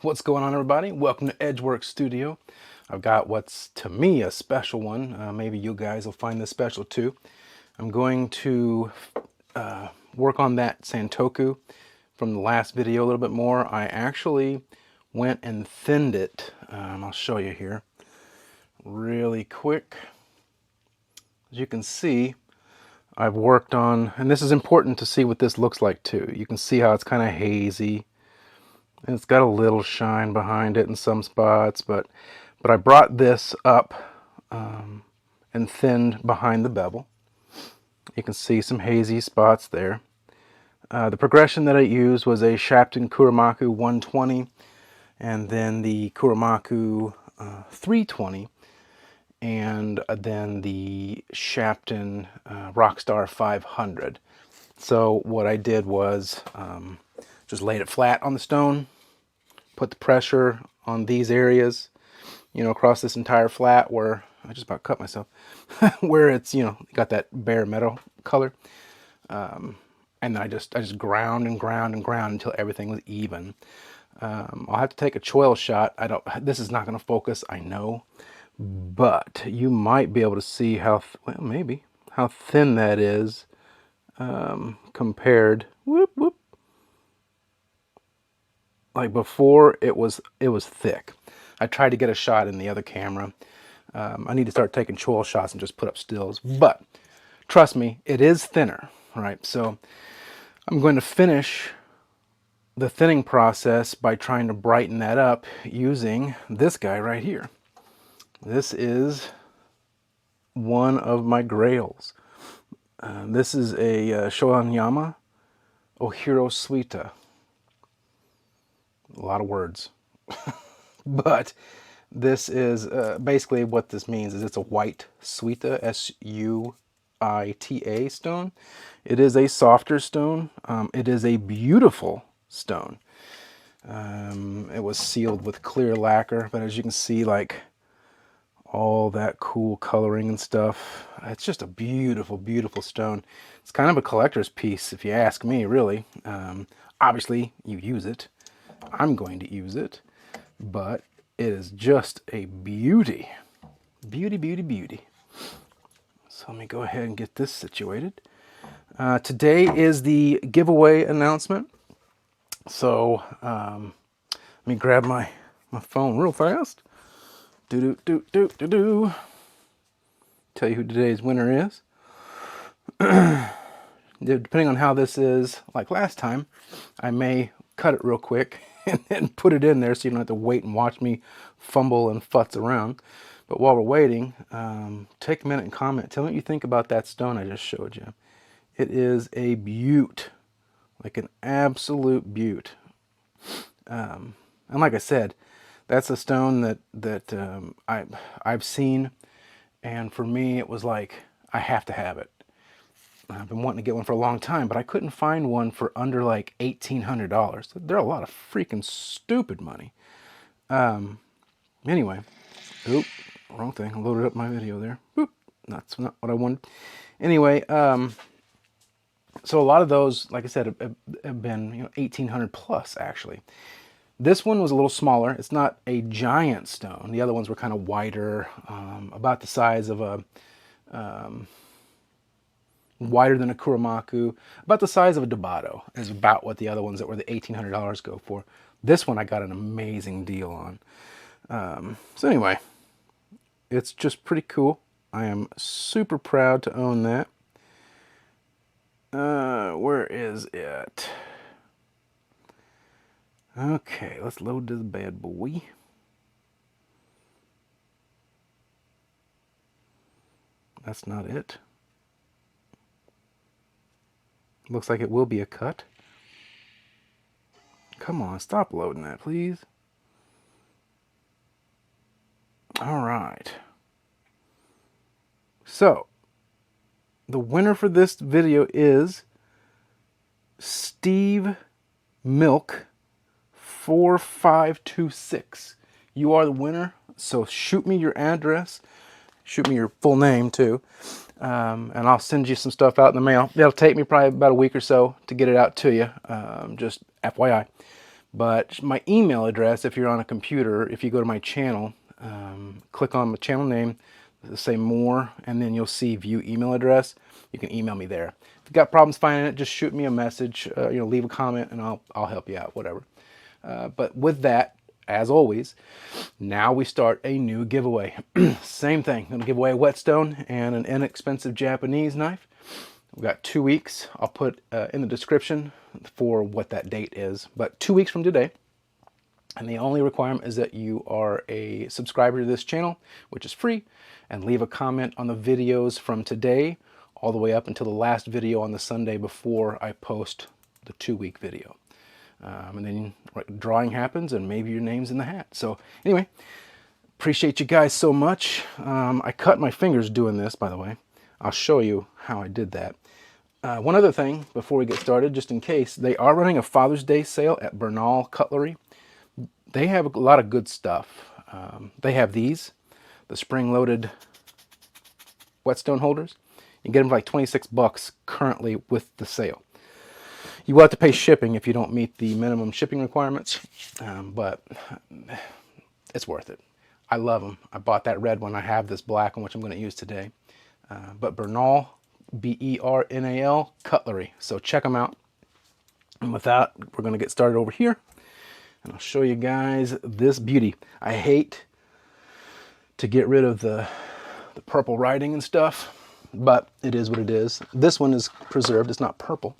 What's going on, everybody? Welcome to EdgeWorks Studio. I've got what's to me a special one. Maybe you guys will find this special too. I'm going to work on that Santoku from the last video a little bit more. I actually went and thinned it. I'll show you here really quick. As you can see, I've worked on, and this is important to see what this looks like too. You can see how it's kind of hazy. And it's got a little shine behind it in some spots, but I brought this up and thinned behind the bevel. You can see some hazy spots there. The progression that I used was a Sharpening Kuramaku 120 and then the Kuramaku 320 and then the Sharpening Rockstar 500. So what I did was just laid it flat on the stone, put the pressure on these areas, you know, across this entire flat where I just about cut myself, where it's, you know, got that bare metal color. And then I just ground and ground and ground until everything was even. I'll have to take a choil shot. This is not going to focus, I know, but you might be able to see how, well, maybe how thin that is compared, like before it was thick. I tried to get a shot in the other camera. I need to start taking choil shots and just put up stills, but trust me, it is thinner, right? So I'm going to finish the thinning process by trying to brighten that up using this guy right here. This is one of my grails. This is a Shohonyama Shiro Suita. A lot of words. But this is basically what this means is it's a white Suita, S-U-I-T-A stone. It is a softer stone. It is a beautiful stone. It was sealed with clear lacquer, but as you can see, like all that cool coloring and stuff, it's just a beautiful, beautiful stone. It's kind of a collector's piece, if you ask me, really. Obviously, you use it. I'm going to use it, but it is just a beauty. Beauty, beauty, beauty. So let me go ahead and get this situated. Today is the giveaway announcement. So let me grab my phone real fast. Tell you who today's winner is. Depending on how this is, like last time, I may cut it real quick and then put it in there so you don't have to wait and watch me fumble and futz around. But while we're waiting, take a minute and comment. Tell me what you think about that stone I just showed you. It is a beaut, like an absolute beaut. And like I said, that's a stone that I've seen, and for me it was like I have to have it. I've been wanting to get one for a long time, but I couldn't find one for under like $1,800. They're a lot of freaking stupid money. Anyway, oop, wrong thing. I loaded up my video there. Oop, that's not what I wanted. Anyway, so a lot of those, like I said, have been, you know, 1,800 plus actually. This one was a little smaller. It's not a giant stone. The other ones were kind of wider, about the size of a wider than a Kuramaku, about the size of a Dabato is about what the other ones that were the $1,800 go for. This one I got an amazing deal on. So anyway, it's just pretty cool. I am super proud to own that. Where is it? Okay, let's load this bad boy. That's not it. Looks like it will be a cut. Come on, stop loading that, please. All right. So, the winner for this video is Steve Milk 4526. You are the winner, so shoot me your address. Shoot me your full name too. And I'll send you some stuff out in the mail. It'll take me probably about a week or so to get it out to you, just FYI. But my email address, if you're on a computer, if you go to my channel, click on the channel name, say more, and then you'll see view email address. You can email me there. If you've got problems finding it, just shoot me a message, leave a comment, and I'll help you out, whatever. But with that, as always, now we start a new giveaway. Same thing. I'm going to give away a Whetstone and an inexpensive Japanese knife. We've got 2 weeks. I'll put in the description for what that date is. But 2 weeks from today. And the only requirement is that you are a subscriber to this channel, which is free, and leave a comment on the videos from today all the way up until the last video on the Sunday before I post the 2-week video. And then drawing happens and maybe your name's in the hat. So anyway, appreciate you guys so much. I cut my fingers doing this, by the way. I'll show you how I did that. One other thing before we get started, just in case, they are running a Father's Day sale at Bernal Cutlery. They have a lot of good stuff. They have these, the spring-loaded Whetstone holders. You can get them for like 26 bucks currently with the sale. You will have to pay shipping if you don't meet the minimum shipping requirements, but it's worth it. I love them. I bought that red one. I have this black one, which I'm going to use today. But Bernal, B-E-R-N-A-L, Cutlery. So check them out. And with that, we're going to get started over here. And I'll show you guys this beauty. I hate to get rid of the purple writing and stuff, but it is what it is. This one is preserved. It's not purple.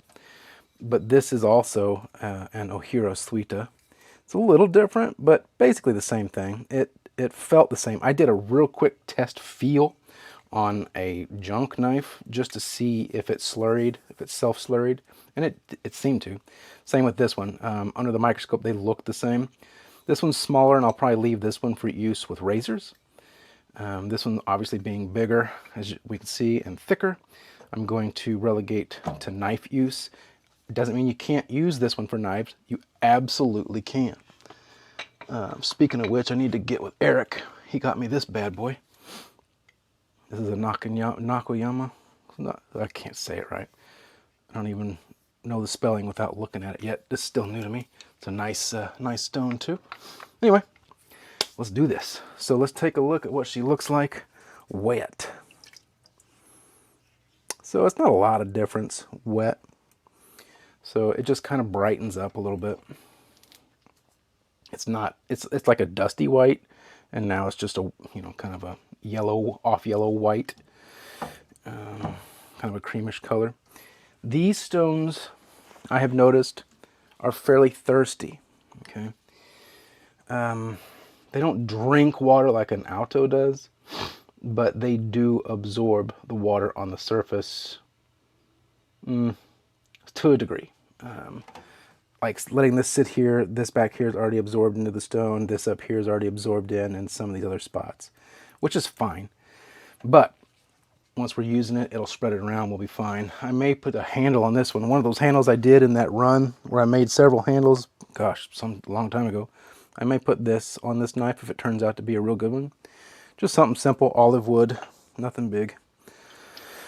But this is also an Shiro Suita. It's a little different, but basically the same thing. It felt the same. I did a real quick test feel on a junk knife just to see if it slurried, if it's self-slurried, and it seemed to. Same with this one. Under the microscope, they look the same. This one's smaller, and I'll probably leave this one for use with razors. This one obviously being bigger, as we can see, and thicker. I'm going to relegate to knife use. It doesn't mean you can't use this one for knives. You absolutely can. Speaking of which, I need to get with Eric. He got me this bad boy. This is a Nakoyama. I can't say it right. I don't even know the spelling without looking at it yet. This is still new to me. It's a nice, nice stone too. Anyway, let's do this. So let's take a look at what she looks like wet. So it's not a lot of difference wet. So it just kind of brightens up a little bit. It's not, it's like a dusty white, and now it's just a, kind of a yellow, off yellow white, kind of a creamish color. These stones, I have noticed, are fairly thirsty, okay? They don't drink water like an Alto does, but they do absorb the water on the surface to a degree. Like letting this sit here, this back here is already absorbed into the stone, this up here is already absorbed in, and some of these other spots, which is fine. But once we're using it, it'll spread it around, we'll be fine. I may put a handle on this one. One of those handles I did in that run where I made several handles, gosh, some long time ago. I may put this on this knife if it turns out to be a real good one. Just something simple, olive wood, nothing big.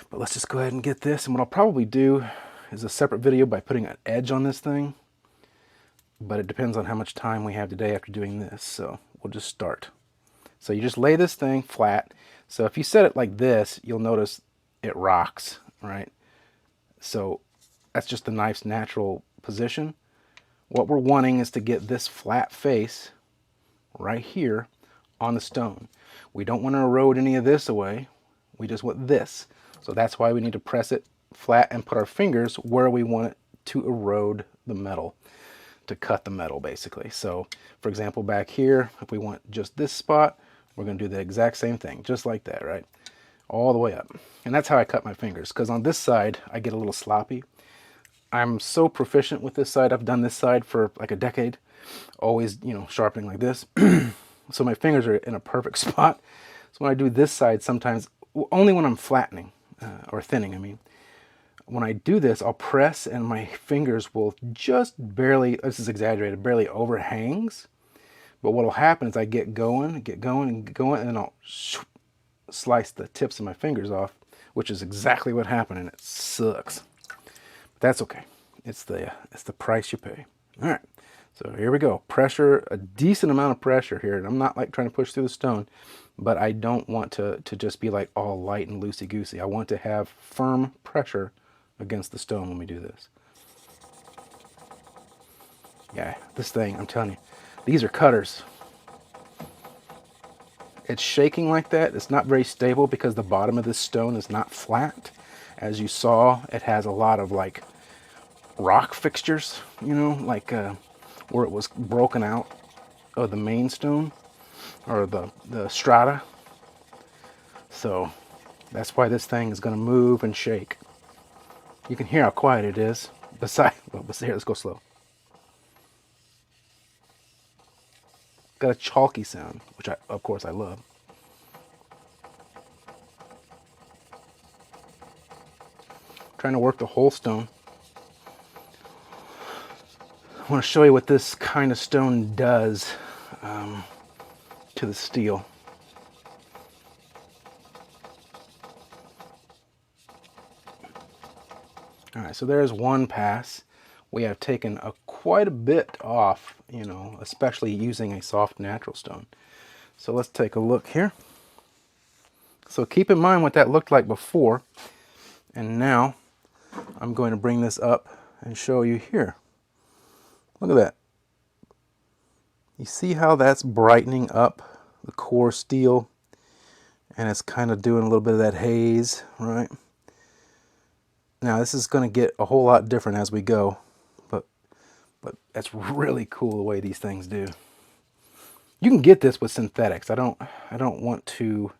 But let's just go ahead and get this. And what I'll probably do is a separate video by putting an edge on this thing. But it depends on how much time we have today after doing this. So we'll just start. So you just lay this thing flat. So if you set it like this, you'll notice it rocks, right? So that's just the knife's natural position. What we're wanting is to get this flat face right here on the stone. We don't want to erode any of this away. We just want this. So that's why we need to press it flat and put our fingers where we want it to erode the metal, to cut the metal basically. So for example, back here, if we want just this spot, we're going to do the exact same thing, just like that, right? All the way up. And that's how I cut my fingers, because on this side, I get a little sloppy. I'm so proficient with this side. I've done this side for like a decade, always, sharpening like this. So my fingers are in a perfect spot. So when I do this side, sometimes, only when I'm flattening, or thinning, I mean. When I do this, I'll press and my fingers will just barely, this is exaggerated, barely overhangs. But what will happen is I get going, and then I'll slice the tips of my fingers off, which is exactly what happened, and it sucks. But that's okay. It's the price you pay. All right, So here we go. Pressure, a decent amount of pressure here. And I'm not like trying to push through the stone, but I don't want to just be like all light and loosey-goosey. I want to have firm pressure against the stone when we do this. Yeah, this thing, I'm telling you, these are cutters. It's shaking like that. It's not very stable because the bottom of this stone is not flat. As you saw, it has a lot of like rock fixtures, you know, like where it was broken out of the main stone or the strata. So that's why this thing is going to move and shake. You can hear how quiet it is. Besides, well, here, let's go slow. Got a chalky sound, which of course I love. Trying to work the whole stone. I want to show you what this kind of stone does to the steel. All right, so there's one pass. We have taken quite a bit off, you know, especially using a soft natural stone. So let's take a look here. So keep in mind what that looked like before. And now I'm going to bring this up and show you here. Look at that. You see how that's brightening up the core steel, and it's kind of doing a little bit of that haze, right? Now this is going to get a whole lot different as we go, but that's really cool the way these things do. You can get this with synthetics. I don't want to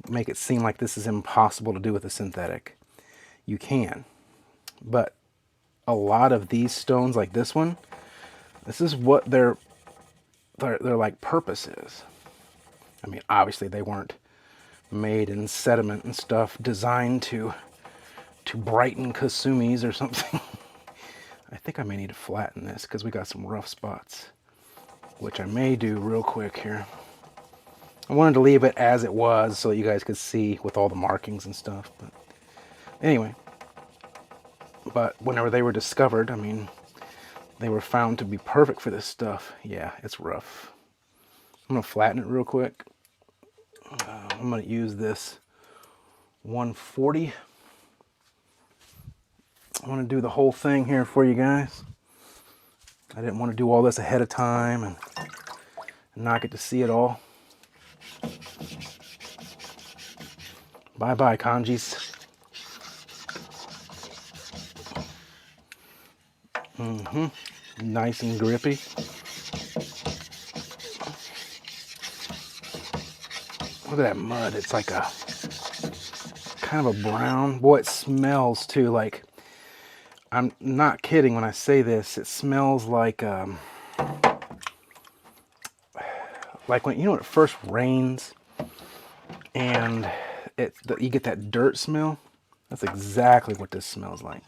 make it seem like this is impossible to do with a synthetic. You can, but a lot of these stones like this one, this is what their like purpose is. I mean, obviously they weren't made in sediment and stuff designed to brighten Kasumis or something. I think I may need to flatten this because we got some rough spots, which I may do real quick here. I wanted to leave it as it was so you guys could see with all the markings and stuff. But anyway, but whenever they were discovered, I mean, they were found to be perfect for this stuff. Yeah, it's rough. I'm going to flatten it real quick. I'm going to use this 140. I want to do the whole thing here for you guys. I didn't want to do all this ahead of time and not get to see it all. Bye-bye, kanjis. Nice and grippy. Look at that mud. It's like a kind of a brown. Boy, it smells too. Like, I'm not kidding when I say this. It smells like when you know when it first rains and you get that dirt smell. That's exactly what this smells like.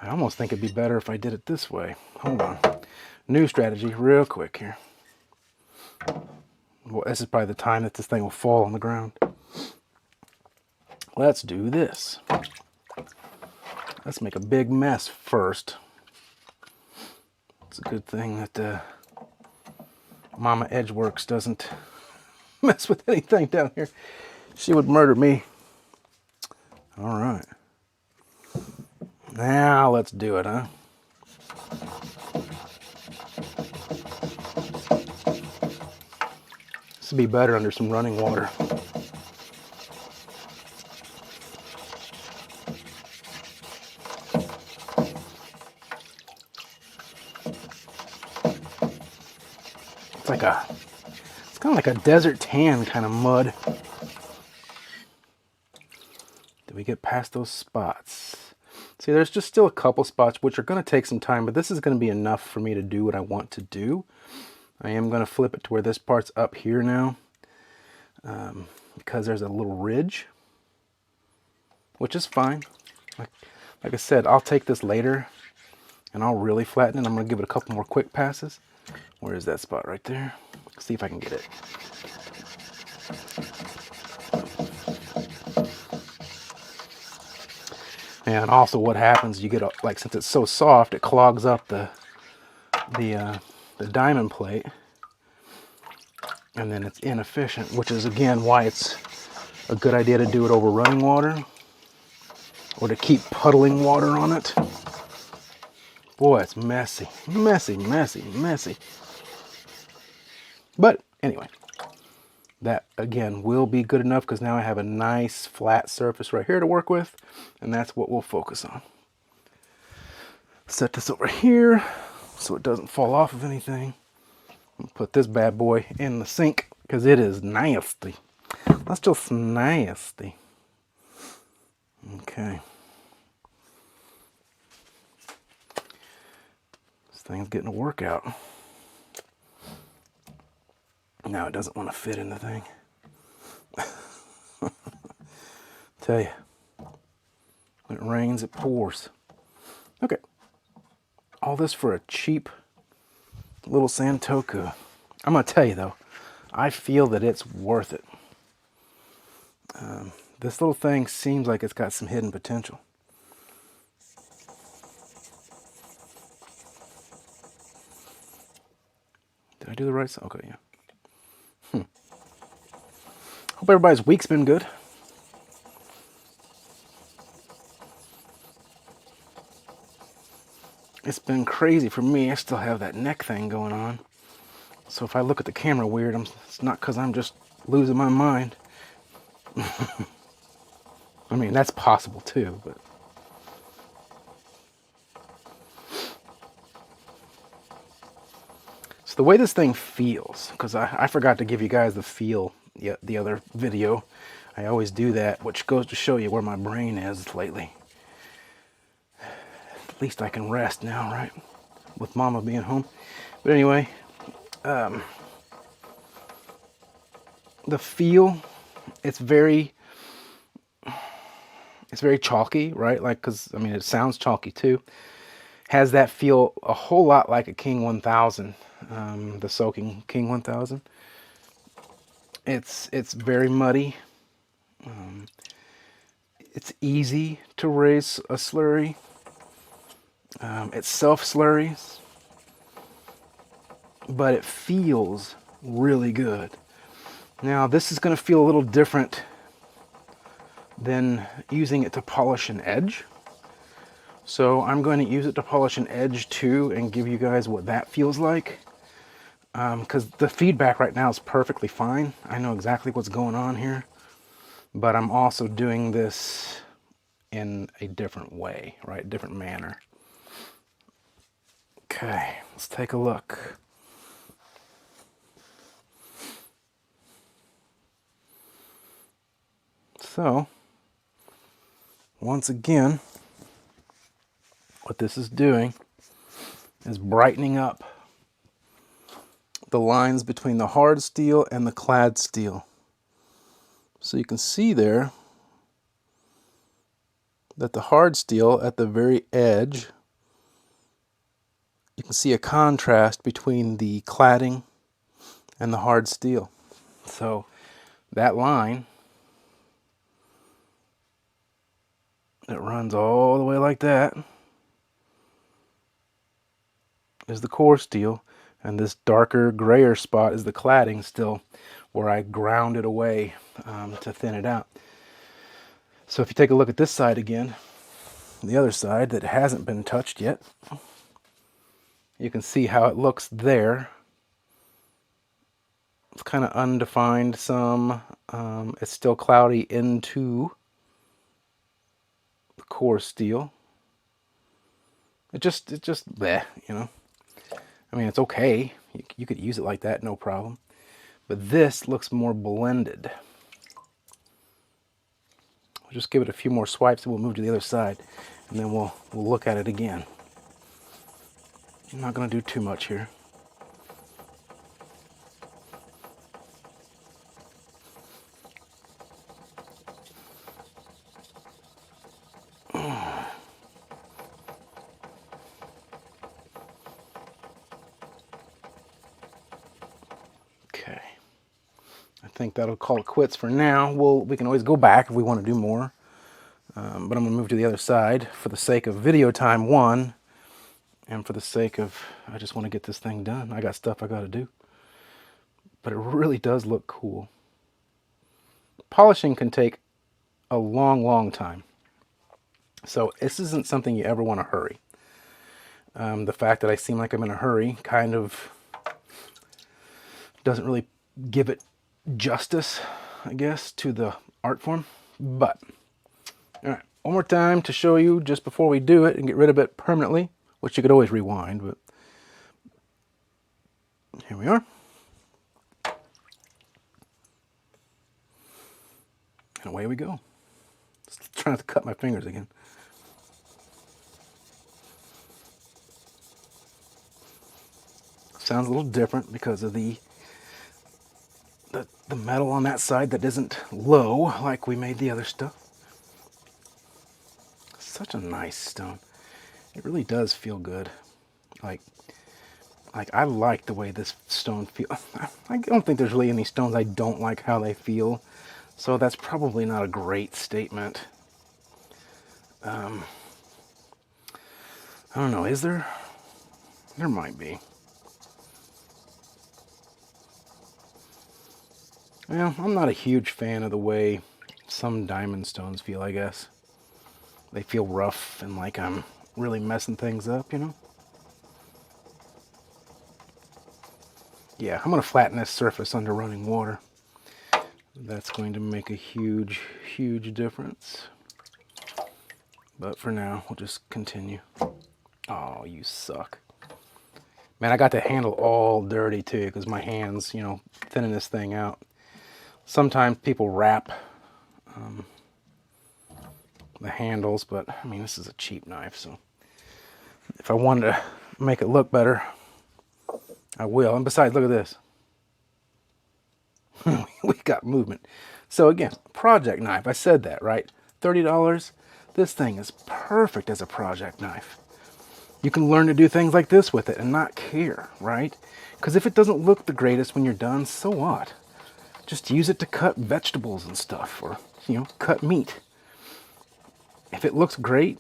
I almost think it'd be better if I did it this way. Hold on. New strategy, real quick here. Well, this is probably the time that this thing will fall on the ground. Let's do this. Let's make a big mess first. It's a good thing that Mama EdgeWorks doesn't mess with anything down here. She would murder me. All right. Now let's do it, huh? This would be better under some running water. It's kind of like a desert tan kind of mud. Did we get past those spots? See, there's just still a couple spots which are going to take some time, but this is going to be enough for me to do what I want to do. I am going to flip it to where this part's up here now, because there's a little ridge, which is fine. Like I said, I'll take this later and I'll really flatten it. I'm going to give it a couple more quick passes. Where is that spot right there? Let's see if I can get it. And also what happens, you get, like, since it's so soft, it clogs up the diamond plate, and then it's inefficient, which is again why it's a good idea to do it over running water or to keep puddling water on it. Boy, it's messy, messy, messy, messy. But anyway, that again will be good enough because now I have a nice flat surface right here to work with, and that's what we'll focus on. Set this over here so it doesn't fall off of anything. Put this bad boy in the sink because it is nasty. That's just nasty. Okay. This thing's getting a workout. Now it doesn't want to fit in the thing. Tell you, when it rains, it pours. Okay. All this for a cheap little Santoku. I'm going to tell you though, I feel that it's worth it. This little thing seems like it's got some hidden potential. Did I do the right side? Okay, yeah. Hope everybody's week's been good. It's been crazy for me. I still have that neck thing going on. So if I look at the camera weird, it's not because I'm just losing my mind. I mean, that's possible too, but... So the way this thing feels, because I forgot to give you guys the feel the other video. I always do that, which goes to show you where my brain is lately. At least I can rest now, right? With Mama being home. But anyway, the feel, it's very chalky, right? Like, because I mean, it sounds chalky too. Has that feel a whole lot like a King 1000, the soaking King 1000. It's very muddy. It's easy to raise a slurry. It self-slurries, but it feels really good. Now, this is going to feel a little different than using it to polish an edge. So I'm going to use it to polish an edge too and give you guys what that feels like. Because the feedback right now is perfectly fine. I know exactly what's going on here. But I'm also doing this in a different way, right? Different manner. Okay, let's take a look. So, once again, what this is doing is brightening up the lines between the hard steel and the clad steel. So you can see there that the hard steel at the very edge, you can see a contrast between the cladding and the hard steel. So that line, it runs all the way like that, is the core steel, and this darker grayer spot is the cladding still, where I ground it away to thin it out. So if you take a look at this side again, the other side that hasn't been touched yet, you can see how it looks there. It's kind of undefined some. It's still cloudy into the core steel. It just bleh, you know. I mean, it's okay. You could use it like that, no problem. But this looks more blended. We'll just give it a few more swipes and we'll move to the other side. And then we'll look at it again. I'm not going to do too much here. Okay. I think that'll call it quits for now. We can always go back if we want to do more. But I'm going to move to the other side for the sake of video time, one, and for the sake of, I just want to get this thing done. I got stuff I got to do. But it really does look cool. Polishing can take a long, long time. So this isn't something you ever want to hurry. The fact that I seem like I'm in a hurry kind of doesn't really give it justice, I guess, to the art form. But, all right, one more time to show you just before we do it and get rid of it permanently, which you could always rewind, but here we are. And away we go. Just trying not to cut my fingers again. Sounds a little different because of the metal on that side that isn't low like we made the other stuff. Such a nice stone. It really does feel good. Like I like the way this stone feels. I don't think there's really any stones I don't like how they feel. So that's probably not a great statement. I don't know, is there? There might be. Well, I'm not a huge fan of the way some diamond stones feel, I guess. They feel rough and like I'm really messing things up, you know? Yeah, I'm going to flatten this surface under running water. That's going to make a huge, huge difference. But for now, we'll just continue. Oh, you suck. Man, I got the handle all dirty too because my hands, you know, thinning this thing out. Sometimes people wrap the handles, but I mean, this is a cheap knife, so if I wanted to make it look better, I will. And besides, look at this. We got movement. So again, project knife. I said that, right? $30. This thing is perfect as a project knife. You can learn to do things like this with it and not care, right? Because if it doesn't look the greatest when you're done, so what? Just use it to cut vegetables and stuff, or, you know, cut meat. If it looks great,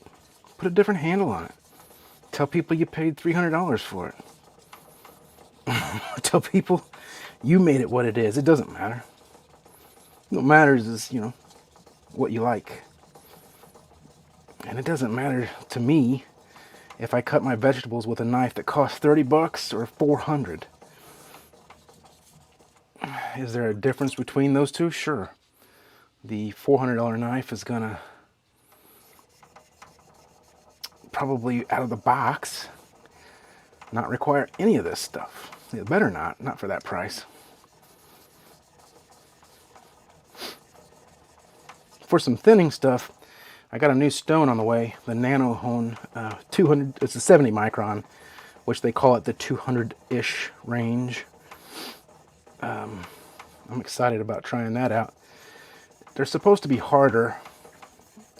put a different handle on it. Tell people you paid $300 for it. Tell people you made it what it is. It doesn't matter. What matters is, you know, what you like. And it doesn't matter to me if I cut my vegetables with a knife that costs $30 or $400. Is there a difference between those two? Sure. The $400 knife is gonna probably out of the box not require any of this stuff. It better not for that price. For some thinning stuff, I got a new stone on the way, the Nanohone 200, it's a 70 micron, which they call it the 200-ish range. I'm excited about trying that out. They're supposed to be harder,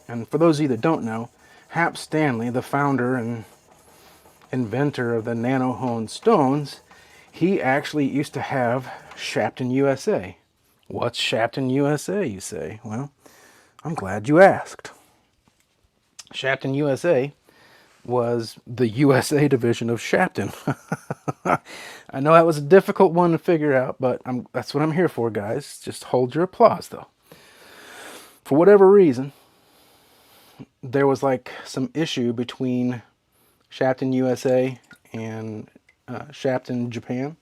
and for those of you that don't know, Hap Stanley, the founder and inventor of the Nanohone stones, he actually used to have Shapton USA. What's Shapton USA, you say? Well, I'm glad you asked. Shapton USA was the USA division of Shapton. I know that was a difficult one to figure out, but that's what I'm here for, guys. Just hold your applause, though. For whatever reason, there was like some issue between Shapton USA and Shapton Japan,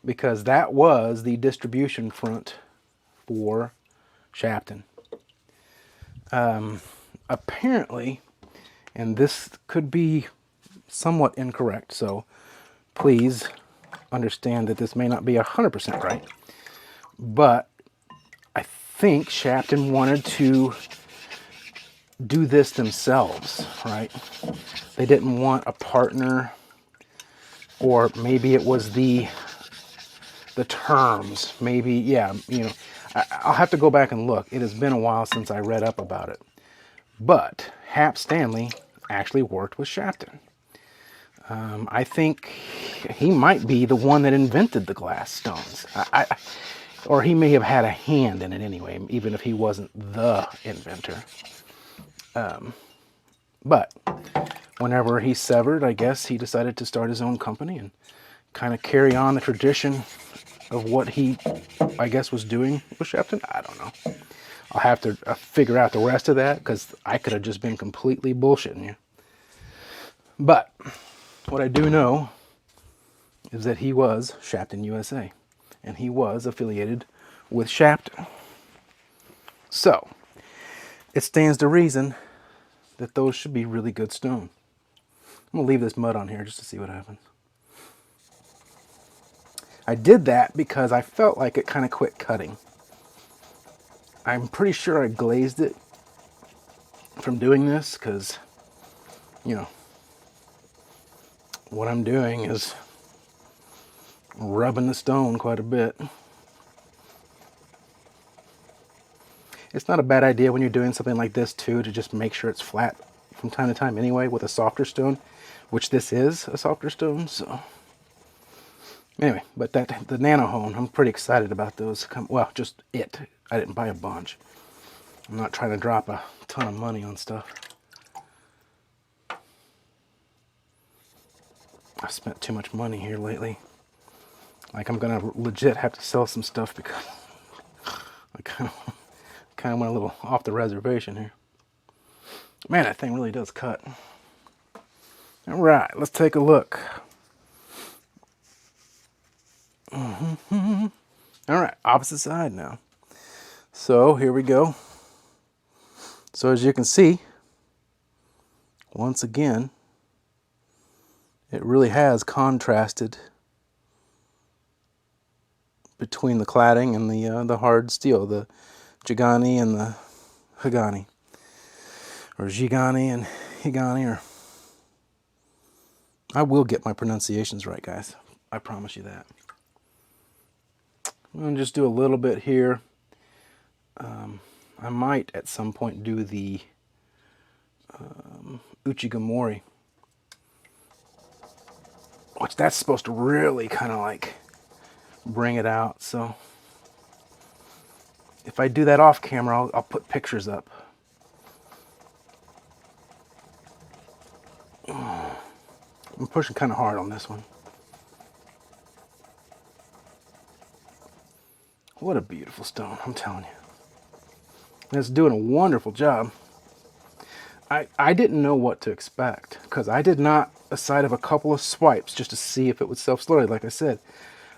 because that was the distribution front for Shapton. Apparently, and this could be somewhat incorrect, so please understand that this may not be 100% right, but I think Shapton wanted to do this themselves, right? They didn't want a partner, or maybe it was the terms, maybe, yeah, you know, I'll have to go back and look. It has been a while since I read up about it. But Hap Stanley actually worked with Shapton. I think he might be the one that invented the glass stones. Or he may have had a hand in it anyway, even if he wasn't the inventor. But whenever he severed, I guess he decided to start his own company and kind of carry on the tradition of what he, I guess, was doing with Shepton. I don't know. I'll have to figure out the rest of that because I could have just been completely bullshitting you. But what I do know is that he was Shapton USA, and he was affiliated with Shapton. So it stands to reason that those should be really good stone. I'm going to leave this mud on here just to see what happens. I did that because I felt like it kind of quit cutting. I'm pretty sure I glazed it from doing this because, you know, what I'm doing is rubbing the stone quite a bit. It's not a bad idea when you're doing something like this too to just make sure it's flat from time to time anyway with a softer stone, which this is a softer stone. So anyway, but the nano hone, I'm pretty excited about those. Well, just it. I didn't buy a bunch. I'm not trying to drop a ton of money on stuff. I've spent too much money here lately. Like I'm gonna legit have to sell some stuff because I kind of went a little off the reservation here. Man, that thing really does cut. All right, let's take a look. All right, opposite side now. So here we go. So as you can see, once again, it really has contrasted between the cladding and the hard steel, the Jigani and the Higani, or Jigani and Higani, or I will get my pronunciations right, guys. I promise you that. I'm going to just do a little bit here. I might at some point do the Uchigamori, which that's supposed to really kind of like bring it out. So if I do that off camera, I'll put pictures up. I'm pushing kind of hard on this one. What a beautiful stone, I'm telling you. And it's doing a wonderful job. I didn't know what to expect because I did not, aside of a couple of swipes just to see if it would self-slurry, like I said.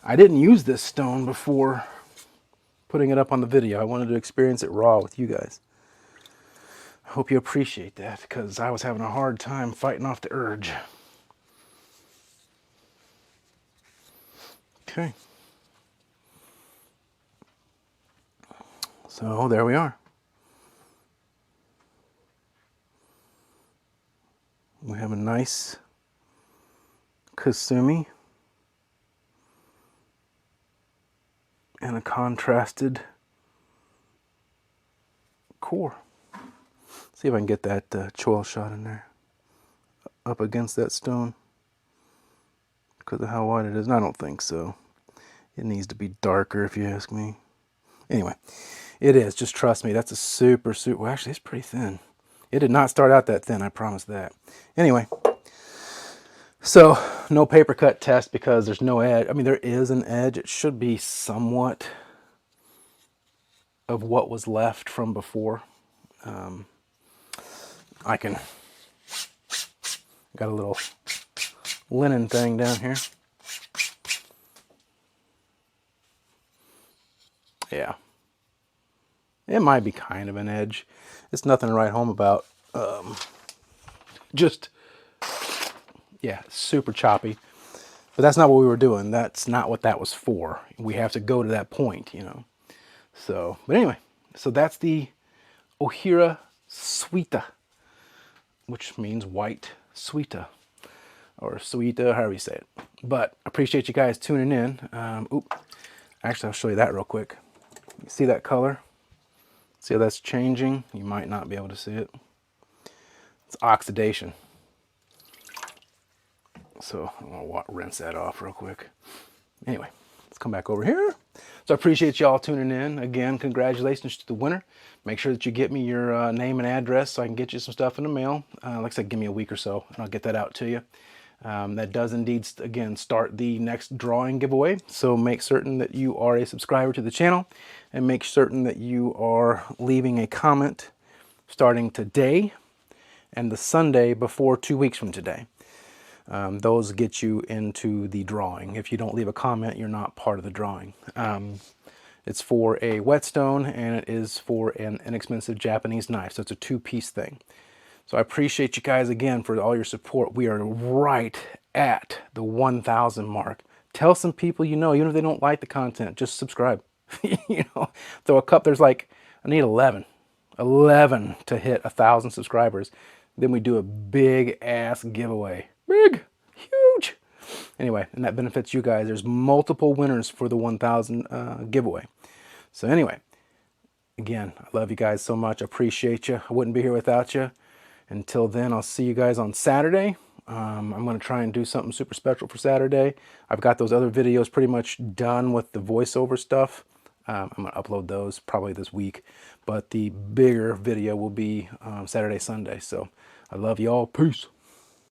I didn't use this stone before putting it up on the video. I wanted to experience it raw with you guys. I hope you appreciate that because I was having a hard time fighting off the urge. Okay. So there we are. We have a nice Kasumi and a contrasted core. See if I can get that choil shot in there up against that stone because of how wide it is. And I don't think so. It needs to be darker if you ask me. Anyway, it is. Just trust me. That's a super, well, actually, it's pretty thin. It did not start out that thin, I promise that. Anyway, so no paper cut test because there's no edge. I mean, there is an edge. It should be somewhat of what was left from before. I can, got a little linen thing down here. Yeah. It might be kind of an edge. It's nothing to write home about. Just, yeah, super choppy. But that's not what we were doing. That's not what that was for. We have to go to that point, you know. So, but anyway, so that's the Hideriyama Suita, which means white Suita, or Suita, however you say it. But I appreciate you guys tuning in. Actually, I'll show you that real quick. You see that color? See how that's changing? You might not be able to see it. It's oxidation. So I'm gonna rinse that off real quick. Anyway, let's come back over here. So I appreciate y'all tuning in. Again, congratulations to the winner. Make sure that you get me your name and address so I can get you some stuff in the mail. Like I said, give me a week or so and I'll get that out to you. That does indeed, again, start the next drawing giveaway. So make certain that you are a subscriber to the channel and make certain that you are leaving a comment starting today and the Sunday before 2 weeks from today. Those get you into the drawing. If you don't leave a comment, you're not part of the drawing. It's for a whetstone and it is for an inexpensive Japanese knife. So it's a two-piece thing. So I appreciate you guys again for all your support. We are right at the 1,000 mark. Tell some people you know, even if they don't like the content, just subscribe. You know, throw a cup. There's like, I need 11 to hit 1,000 subscribers. Then we do a big ass giveaway. Big, huge. Anyway, and that benefits you guys. There's multiple winners for the 1,000 giveaway. So anyway, again, I love you guys so much. I appreciate you. I wouldn't be here without you. Until then, I'll see you guys on Saturday. I'm going to try and do something super special for Saturday. I've got those other videos pretty much done with the voiceover stuff. I'm going to upload those probably this week. But the bigger video will be Saturday, Sunday. So I love you all. Peace.